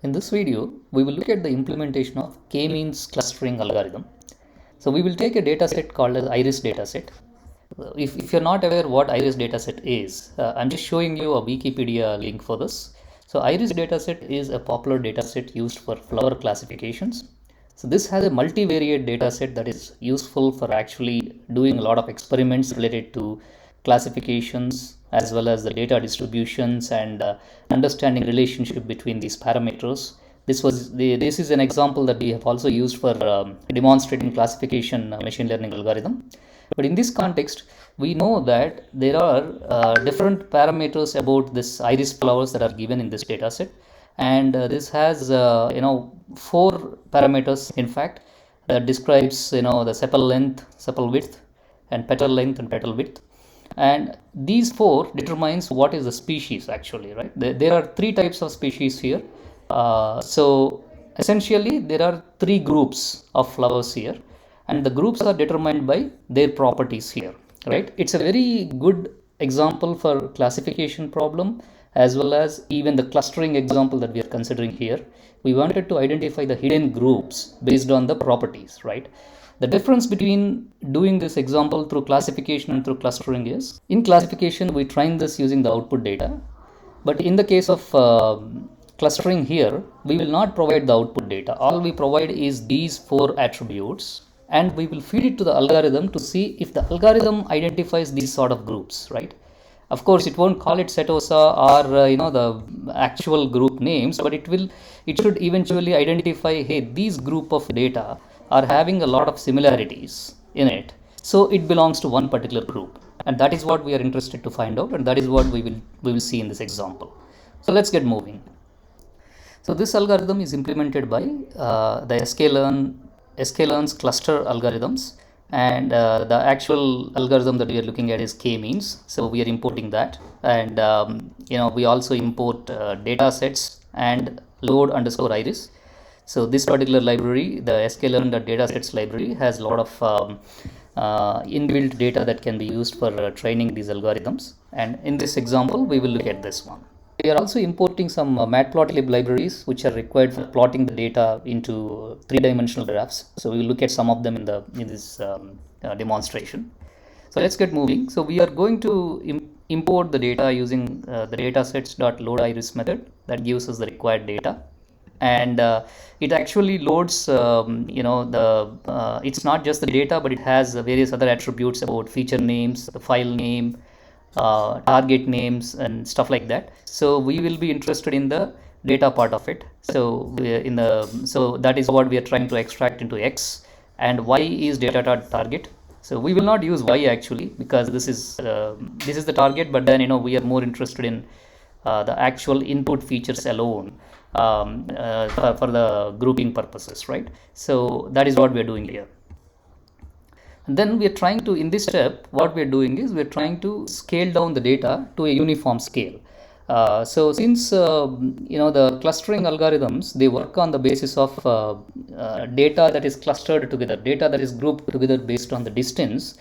In this video, we will look at the implementation of k-means clustering algorithm. So we will take a dataset called as iris dataset. If you're not aware what iris dataset is, I'm just showing you a Wikipedia link for this. So iris dataset is a popular dataset used for flower classifications. So this has a multivariate dataset that is useful for actually doing a lot of experiments related to classifications as well as the data distributions and understanding relationship between these parameters. This is an example that we have also used for demonstrating classification machine learning algorithm. But in this context, we know that there are different parameters about this iris flowers that are given in this data set, and this has four parameters in fact that describes the sepal length, sepal width, and petal length and petal width. And these four determines what is the species actually, right? There are three types of species here. So essentially there are three groups of flowers here, and the groups are determined by their properties here, right? It's a very good example for classification problem as well as even the clustering example that we are considering here. We wanted to identify the hidden groups based on the properties, right? The difference between doing this example through classification and through clustering is, in classification we train this using the output data, but in the case of clustering here, we will not provide the output data. All we provide is these four attributes, and we will feed it to the algorithm to see if the algorithm identifies these sort of groups, right? Of course, it won't call it setosa or the actual group names, but it should eventually identify, hey, these group of data are having a lot of similarities in it, so it belongs to one particular group, and that is what we are interested to find out, and that is what we will see in this example. So let's get moving. So this algorithm is implemented by the sklearn's cluster algorithms, and the actual algorithm that we are looking at is k-means. So we are importing that, and we also import data sets and load underscore iris. So this particular library, the sklearn.datasets library, has a lot of inbuilt data that can be used for training these algorithms. And in this example, we will look at this one. We are also importing some matplotlib libraries which are required for plotting the data into three-dimensional graphs. So we will look at some of them in this demonstration. So let's get moving. So we are going to import the data using the datasets.loadiris method that gives us the required data. And it actually loads it's not just the data, but it has various other attributes about feature names, the file name, target names, and stuff like that. So we will be interested in the data part of it. So that is what we are trying to extract into X, and Y is data target. So we will not use Y actually, because this is the target, but then we are more interested in the actual input features alone for the grouping purposes, right? So that is what we are doing here. And then we are trying to, in this step, what we are doing is we are trying to scale down the data to a uniform scale. So since the clustering algorithms, they work on the basis of data that is clustered together, data that is grouped together based on the distance,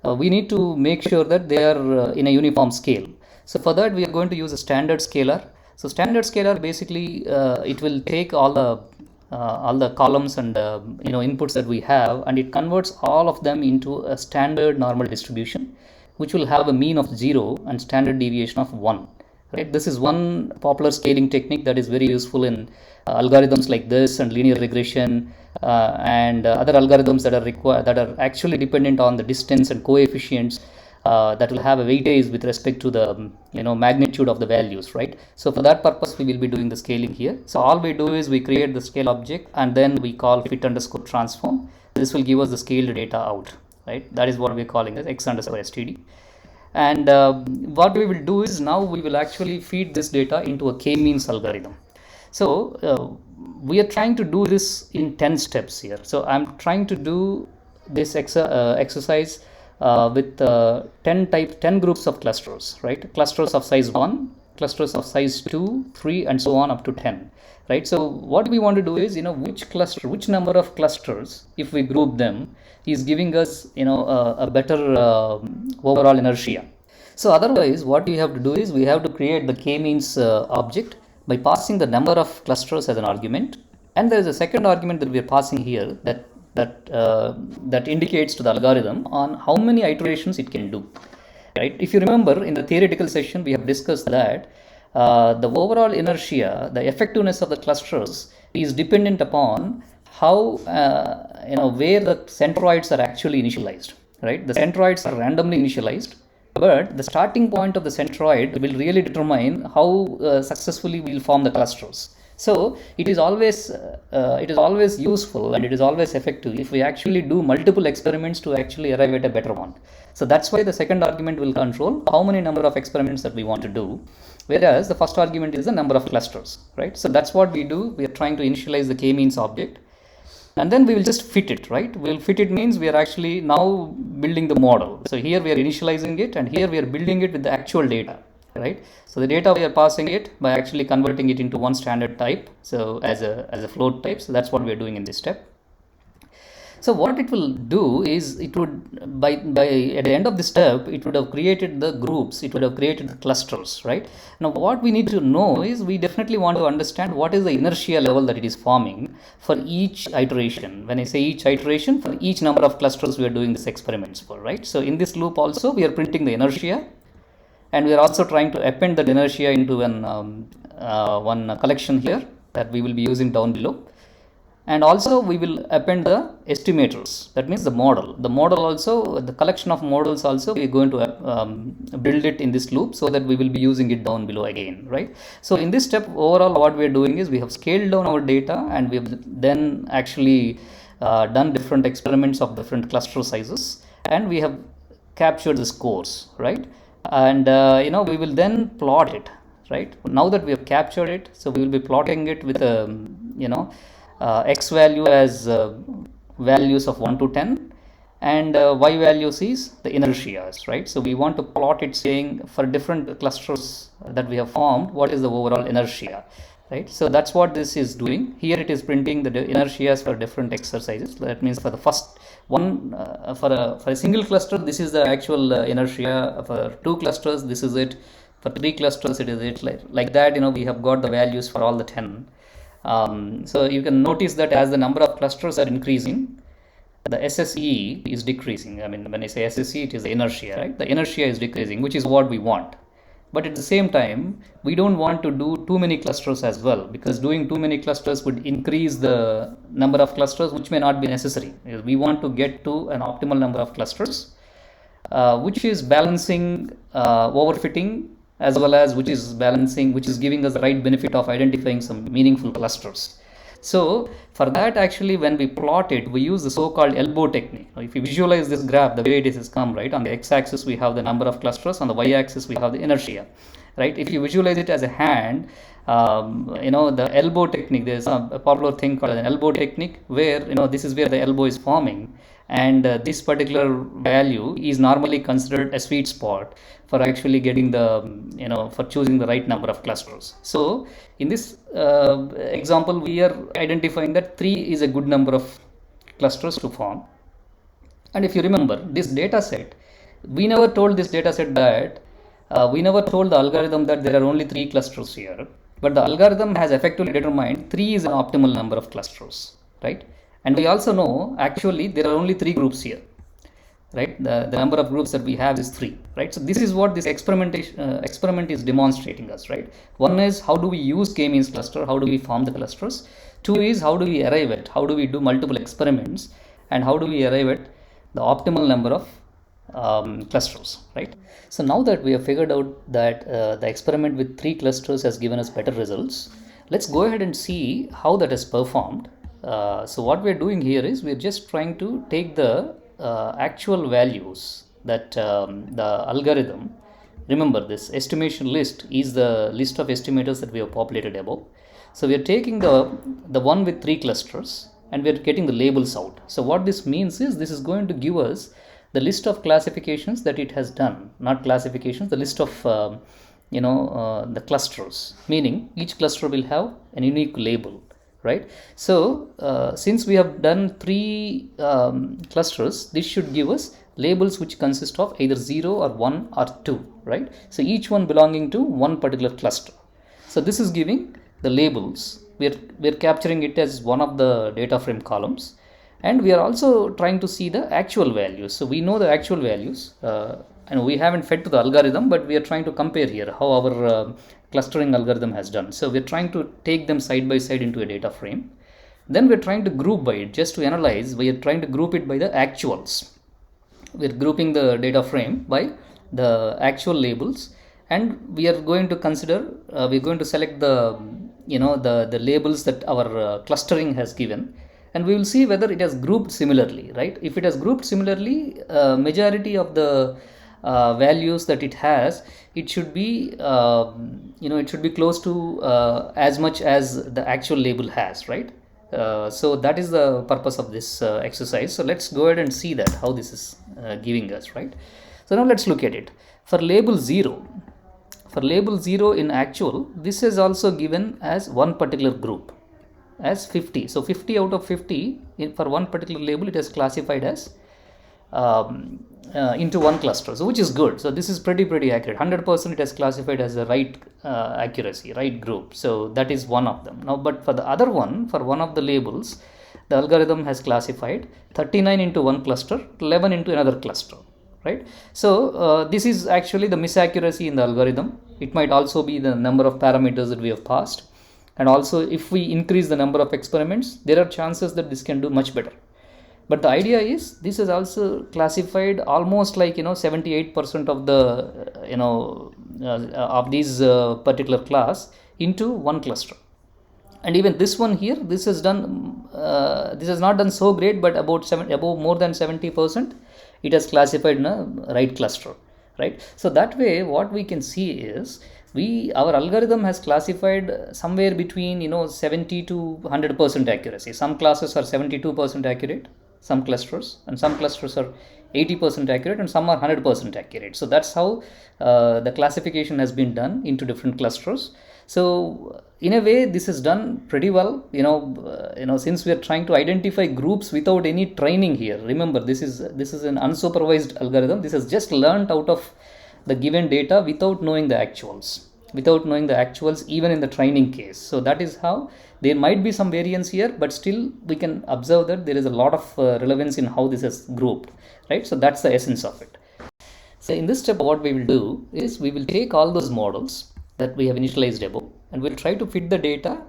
we need to make sure that they are in a uniform scale. So for that, we are going to use a standard scaler. So standard scaler basically it will take all the columns and inputs that we have, and it converts all of them into a standard normal distribution, which will have a mean of 0 and standard deviation of 1. Right? This is one popular scaling technique that is very useful in algorithms like this and linear regression and other algorithms that are actually dependent on the distance and coefficients that will have a weightage with respect to the magnitude of the values, right? So for that purpose, we will be doing the scaling here. So all we do is we create the scale object, and then we call fit underscore transform. This will give us the scaled data out, right? That is what we're calling as x underscore std. And what we will do is now we will actually feed this data into a k-means algorithm. So we are trying to do this in 10 steps here. So I'm trying to do this exercise with 10 groups of clusters, right? Clusters of size 1, clusters of size 2, 3, and so on up to 10, right? So what we want to do is, which number of clusters, if we group them, is giving us, a better overall inertia. So otherwise, what we have to do is we have to create the k-means object by passing the number of clusters as an argument, and there is a second argument that we are passing here that indicates to the algorithm on how many iterations it can do. Right? If you remember, in the theoretical session, we have discussed that the overall inertia, the effectiveness of the clusters is dependent upon how where the centroids are actually initialized. Right? The centroids are randomly initialized, but the starting point of the centroid will really determine how successfully we will form the clusters. So it is always useful and it is always effective if we actually do multiple experiments to actually arrive at a better one. So that's why the second argument will control how many number of experiments that we want to do, whereas the first argument is the number of clusters, right? So that's what we do. We are trying to initialize the k-means object, and then we will just fit it, right? We'll fit it means we are actually now building the model. So here we are initializing it, and here we are building it with the actual data, right? So the data we are passing it by actually converting it into one standard type, so as a float type. So that's what we are doing in this step. So what it will do is it would by at the end of the step it would have created the groups, it would have created the clusters, right? Now what we need to know is we definitely want to understand what is the inertia level that it is forming for each iteration. When I say each iteration, for each number of clusters we are doing this experiments for, right? So in this loop also we are printing the inertia, and we are also trying to append that inertia into one collection here that we will be using down below. And also we will append the estimators, that means the model. The model also, the collection of models also, we are going to build it in this loop so that we will be using it down below again, right? So in this step, overall what we are doing is we have scaled down our data, and we have then actually done different experiments of different cluster sizes, and we have captured the scores, right? And we will then plot it, right? Now that we have captured it, so we will be plotting it with x value as values of 1 to 10, and y values is the inertias, right? So we want to plot it saying for different clusters that we have formed, what is the overall inertia, right? So that's what this is doing. Here it is printing the inertias for different exercises. That means for the first one, for a single cluster, this is the actual inertia. For 2 clusters, this is it. For 3 clusters, it is it. Like that, we have got the values for all the 10. So you can notice that as the number of clusters are increasing, the SSE is decreasing. I mean, when I say SSE, it is the inertia, right? The inertia is decreasing, which is what we want. But at the same time, we don't want to do too many clusters as well, because doing too many clusters would increase the number of clusters, which may not be necessary. We want to get to an optimal number of clusters, which is balancing overfitting, as well as which is giving us the right benefit of identifying some meaningful clusters. So for that, actually, when we plot it, we use the so-called elbow technique. If you visualize this graph, the way it is come, right? On the x-axis, we have the number of clusters. On the y-axis, we have the inertia, right? If you visualize it as a hand, the elbow technique, there's a popular thing called an elbow technique, where, this is where the elbow is forming. And this particular value is normally considered a sweet spot for actually getting for choosing the right number of clusters. So in this example, we are identifying that 3 is a good number of clusters to form. And if you remember this data set, we never told this data set that we never told the algorithm that there are only 3 clusters here, but the algorithm has effectively determined 3 is an optimal number of clusters, right? And we also know actually there are only 3 groups here, right? The number of groups that we have is 3, right? So this is what this experiment is demonstrating us, right? One is how do we use k-means cluster, how do we form the clusters. 2 is how do we arrive at, how do we do multiple experiments, and how do we arrive at the optimal number of clusters, right? So now that we have figured out that the experiment with 3 clusters has given us better results, let's go ahead and see how that has performed. So what we're doing here is we're just trying to take the actual values that the algorithm, remember this estimation list is the list of estimators that we have populated above. So we are taking the one with 3 clusters, and we are getting the labels out. So what this means is this is going to give us the list of classifications that it has done, not classifications, the list of the clusters, meaning each cluster will have an unique label, right? So since we have done 3 clusters, this should give us labels which consist of either 0 or 1 or 2, right? So each one belonging to one particular cluster. So this is giving the labels. We're capturing it as one of the data frame columns, and we are also trying to see the actual values. So we know the actual values, and we haven't fed to the algorithm, but we are trying to compare here how our clustering algorithm has done. So we're trying to take them side by side into a data frame. Then we're trying to group by it. Just to analyze, we are trying to group it by the actuals. We're grouping the data frame by the actual labels, and we are going to consider, we're going to select the the labels that our clustering has given, and we will see whether it has grouped similarly, right? If it has grouped similarly, majority of the values that it has, it should be it should be close to as much as the actual label has, right? So that is the purpose of this exercise. So let's go ahead and see that how this is giving us, right? So now let's look at it. For label 0, in actual, this is also given as one particular group as 50. So 50 out of 50 for one particular label, it is classified as into one cluster, so which is good. So this is pretty accurate. 100% it has classified as a right accuracy, right group. So that is one of them. Now, but for the other one, for one of the labels, the algorithm has classified 39 into one cluster, 11 into another cluster, right? So this is actually the misaccuracy in the algorithm. It might also be the number of parameters that we have passed, and also if we increase the number of experiments, there are chances that this can do much better. But the idea is this is also classified almost like 78% of the of these particular class into one cluster. And even this one here, this has done this has not done so great, but above more than 70% it has classified in a right cluster, right? So that way what we can see is our algorithm has classified somewhere between 70 to 100% accuracy. Some classes are 72% accurate, some clusters, and some clusters are 80% accurate, and some are 100% accurate. So that's how the classification has been done into different clusters. So in a way, this is done pretty well. Since we are trying to identify groups without any training here. Remember, this is an unsupervised algorithm. This is just learned out of the given data without knowing the actuals, even in the training case. So that is how there might be some variance here, but still we can observe that there is a lot of relevance in how this is grouped, right? So that's the essence of it. So in this step, what we will do is we will take all those models that we have initialized above, and we'll try to fit the data,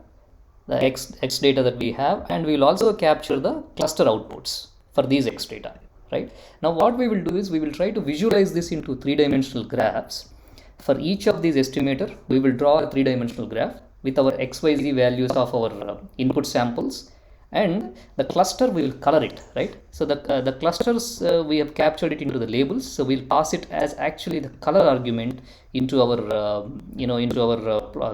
the X data that we have, and we will also capture the cluster outputs for these X data, right? Now what we will do is we will try to visualize this into three-dimensional graphs. For each of these estimator, we will draw a three-dimensional graph with our XYZ values of our input samples, and the cluster we will color it, right? So the clusters we have captured it into the labels, so we'll pass it as actually the color argument into our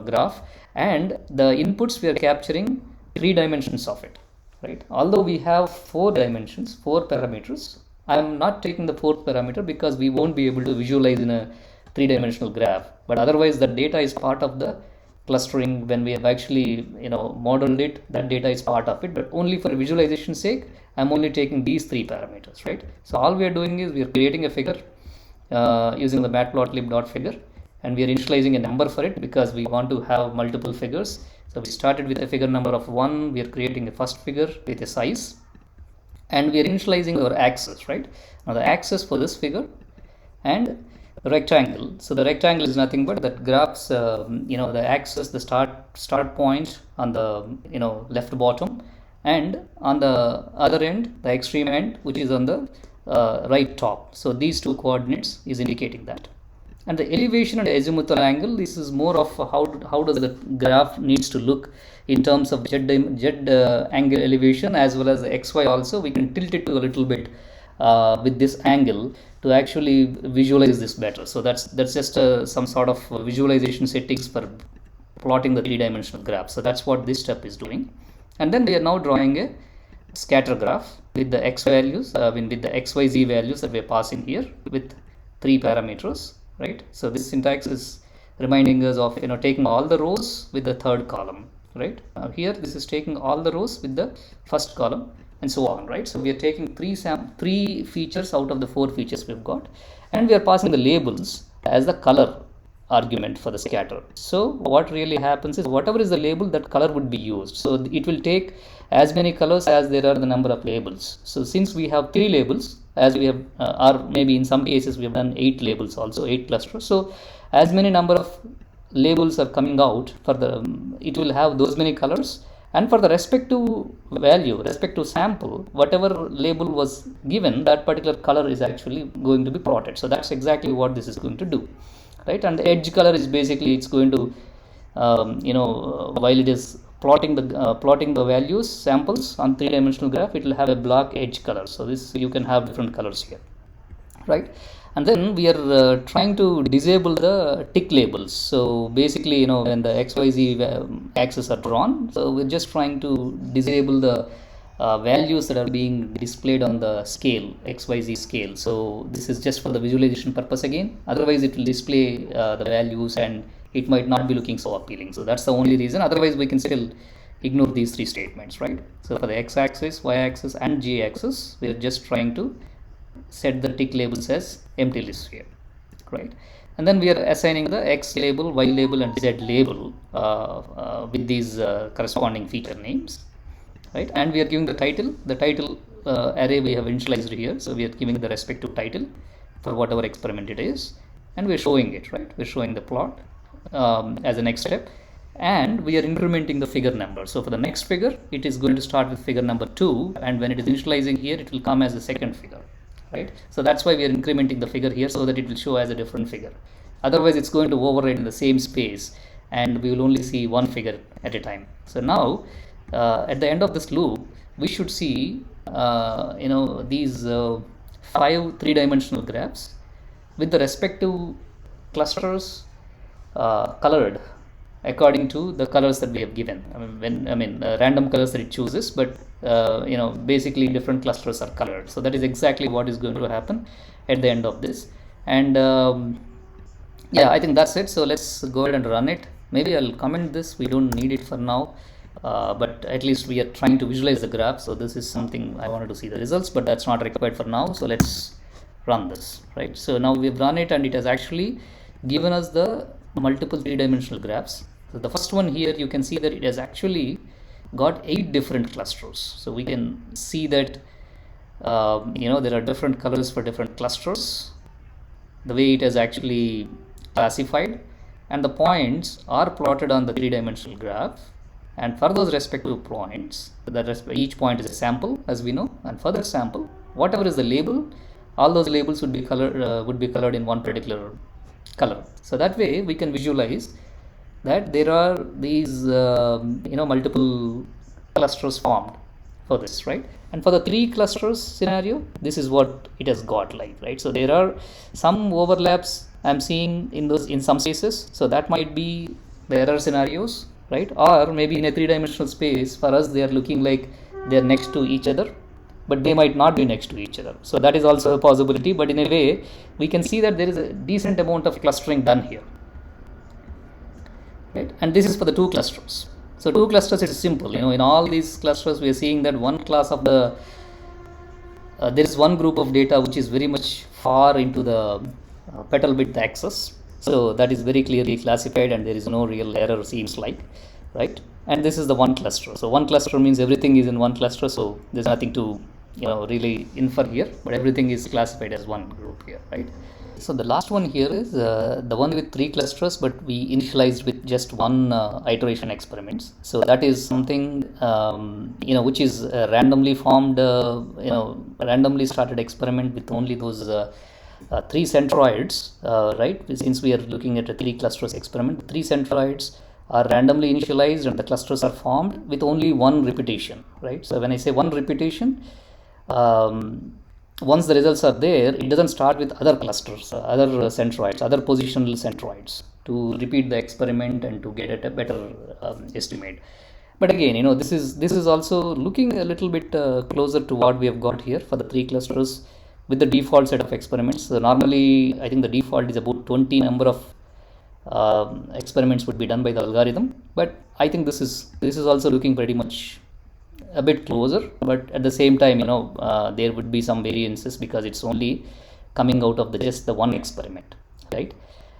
graph, and the inputs we are capturing 3 dimensions of it, right? Although we have 4 dimensions, 4 parameters, I am not taking the 4th parameter because we won't be able to visualize in a 3-dimensional graph, but otherwise the data is part of the clustering. When we have actually modeled it, that data is part of it, but only for visualization sake I'm only taking these 3 parameters, right? So all we are doing is we are creating a figure using the matplotlib.figure, and we are initializing a number for it because we want to have multiple figures. So we started with a figure number of 1, we are creating a first figure with a size, and we are initializing our axis, right? Now the axis for this figure and rectangle. So the rectangle is nothing but that graphs the axis, the start point on the left bottom, and on the other end, the extreme end, which is on the right top. So these 2 coordinates is indicating that. And the elevation and azimuthal angle, this is more of how does the graph needs to look in terms of z angle elevation as well as xy. Also we can tilt it to a little bit with this angle to actually visualize this better. So that's just some sort of visualization settings for plotting the 3-dimensional graph. So that's what this step is doing. And then we are now drawing a scatter graph with the x values, with the xyz values that we are passing here with 3 parameters, right? So this syntax is reminding us of taking all the rows with the 3rd column, right? Here this is taking all the rows with the 1st column, and so on, right? So we are taking 3 features out of the 4 features we've got, and we are passing the labels as the color argument for the scatter. So what really happens is whatever is the label, that color would be used. So it will take as many colors as there are the number of labels. So since we have 3 labels, as we have or maybe in some cases we have done 8 labels also, 8 clusters. So as many number of labels are coming out for the it will have those many colors, and for the respective value, respective sample, whatever label was given, that particular color is actually going to be plotted. So that's exactly what this is going to do, right? And the edge color is basically it's going to while it is plotting the values samples on 3-dimensional graph, it will have a black edge color. So this you can have different colors here, right? And then we are trying to disable the tick labels. So basically, when the XYZ axes are drawn, so we're just trying to disable the values that are being displayed on the scale, XYZ scale. So this is just for the visualization purpose again. Otherwise, it will display the values and it might not be looking so appealing. So that's the only reason. Otherwise, we can still ignore these 3 statements, right? So for the x-axis, y-axis, and z-axis, we're just trying to set the tick labels as empty list here, right? And then we are assigning the x label, y label, and z label with these corresponding feature names, right? And we are giving the title array we have initialized here. So we are giving the respective title for whatever experiment it is, and we're showing it, right? We're showing the plot as a next step, and we are incrementing the figure number. So for the next figure, it is going to start with figure number 2, and when it is initializing here, it will come as the second figure, right? So that's why we are incrementing the figure here, so that it will show as a different figure. Otherwise, it's going to override in the same space, and we will only see one figure at a time. So now, at the end of this loop, we should see these 5 3-dimensional graphs with the respective clusters colored according to the colors that we have given. Random colors that it chooses, but basically different clusters are colored. So that is exactly what is going to happen at the end of this. And yeah, I think that's it. So let's go ahead and run it. Maybe I'll comment this. We don't need it for now, but at least we are trying to visualize the graph. So this is something I wanted to see the results, but that's not required for now. So let's run this, right? So now we've run it, and it has actually given us the multiple 3-dimensional graphs. So the first one here, you can see that it has actually got 8 different clusters. So we can see that there are different colors for different clusters, the way it has actually classified, and the points are plotted on the 3-dimensional graph. And for those respective points, each point is a sample, as we know, and for that sample, whatever is the label, all those labels would be colored in one particular color. So that way we can visualize that there are these multiple clusters formed for this, right? And for the 3 clusters scenario, this is what it has got like, right? So there are some overlaps I'm seeing in some spaces. So that might be the error scenarios, right? Or maybe in a 3-dimensional space, for us they are looking like they are next to each other, but they might not be next to each other. So that is also a possibility, but in a way we can see that there is a decent amount of clustering done here, right? And this is for the 2 clusters. So 2 clusters is simple. In all these clusters we are seeing that one class of the there is one group of data which is very much far into the petal width axis. So that is very clearly classified, and there is no real error, seems like, right? And this is the one cluster. So one cluster means everything is in one cluster, so there's nothing to really infer here, but everything is classified as one group here, right? So the last one here is the one with 3 clusters, but we initialized with just one iteration experiments. So that is something which is randomly formed, randomly started experiment with only those 3 centroids, right? Since we are looking at a 3 clusters experiment, 3 centroids are randomly initialized, and the clusters are formed with only one repetition, right? So when I say one repetition, once the results are there, it doesn't start with other clusters, other centroids, other positional centroids to repeat the experiment and to get at a better estimate. But again, this is also looking a little bit closer to what we have got here for the 3 clusters with the default set of experiments. So normally, I think the default is about 20 number of experiments would be done by the algorithm, but I think this is also looking pretty much a bit closer, but at the same time, there would be some variances because it's only coming out of just the one experiment, right?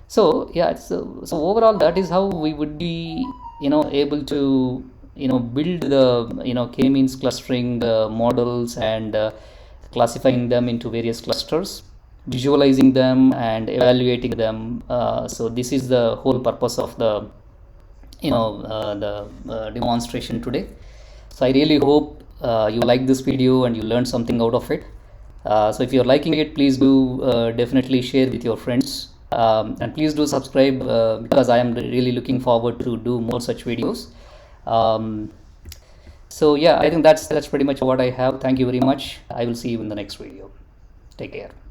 So yeah, so overall that is how we would be able to build the k-means clustering models, and classifying them into various clusters, visualizing them and evaluating them. So this is the whole purpose of the demonstration today. So I really hope you like this video and you learned something out of it. So if you're liking it, please do definitely share with your friends, and please do subscribe, because I am really looking forward to do more such videos. So yeah, I think that's pretty much what I have. Thank you very much. I will see you in the next video. Take care.